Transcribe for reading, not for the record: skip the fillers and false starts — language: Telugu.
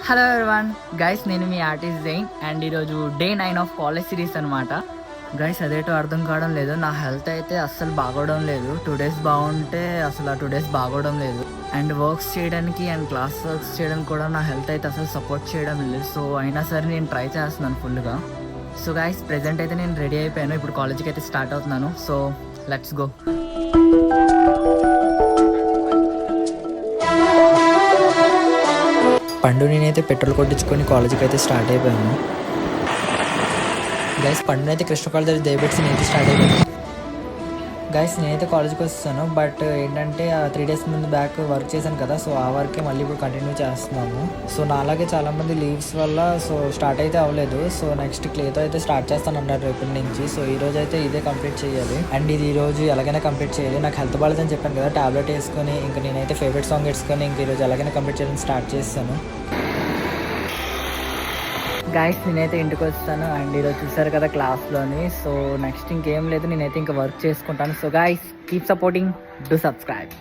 హలో ఎవరివన్ గైస్, నేను మీ ఆర్టిస్ట్ జైన్ అండ్ ఈరోజు డే 9 ఆఫ్ కాలేజ్ సిరీస్ అనమాట. గైస్ అదేటో అర్థం కావడం లేదు, నా హెల్త్ అయితే అస్సలు బాగోవడం లేదు. 2 days బాగుంటే అసలు ఆ 2 days బాగోవడం లేదు. అండ్ వర్క్స్ చేయడానికి అండ్ క్లాస్ వర్క్స్ చేయడానికి కూడా నా హెల్త్ అయితే అసలు సపోర్ట్ చేయడం లేదు. సో అయినా సరే నేను ట్రై చేస్తున్నాను ఫుల్గా. సో గైస్ ప్రెజెంట్ అయితే నేను రెడీ అయిపోయాను, ఇప్పుడు కాలేజ్కి అయితే స్టార్ట్ అవుతున్నాను. So let's go. పండు నేనైతే పెట్రోల్ కొట్టించుకొని కాలేజీకి అయితే స్టార్ట్ అయిపోయాను. గైస్ పండునైతే కృష్ణ కాలేజ్ దగ్గర దయపెట్టి నేనైతే స్టార్ట్ అయిపోయాను. గైస్ నేనైతే కాలేజ్కి వస్తాను, బట్ ఏంటంటే 3 days ముందు బ్యాక్ వర్క్ చేశాను కదా, సో ఆ వర్కే మళ్ళీ ఇప్పుడు కంటిన్యూ చేస్తున్నాము. సో నాలాగే చాలామంది లీవ్స్ వల్ల సో స్టార్ట్ అయితే అవ్వలేదు. సో నెక్స్ట్ క్లేతో అయితే స్టార్ట్ చేస్తాను అన్నారు రేపటి నుంచి. సో ఈ రోజు అయితే ఇదే కంప్లీట్ చేయాలి అండ్ ఇది ఈ రోజు ఎలాగైనా కంప్లీట్ చేయాలి. నాకు హెల్త్ బాగాలేదని చెప్పాను కదా, టాబ్లెట్ వేసుకొని ఇంకా నేనైతే ఫేవరెట్ సాంగ్ వేసుకొని ఇంక ఈరోజు ఎలాగైనా కంప్లీట్ చేయడానికి స్టార్ట్ చేస్తాను. గైస్ నేనైతే ఇంటికి వస్తాను అండ్ ఈరోజు చూసారు కదా క్లాస్లోని. సో నెక్స్ట్ ఇంకేం లేదు, నేనైతే ఇంకా వర్క్ చేసుకుంటాను. So guys keep supporting, do subscribe.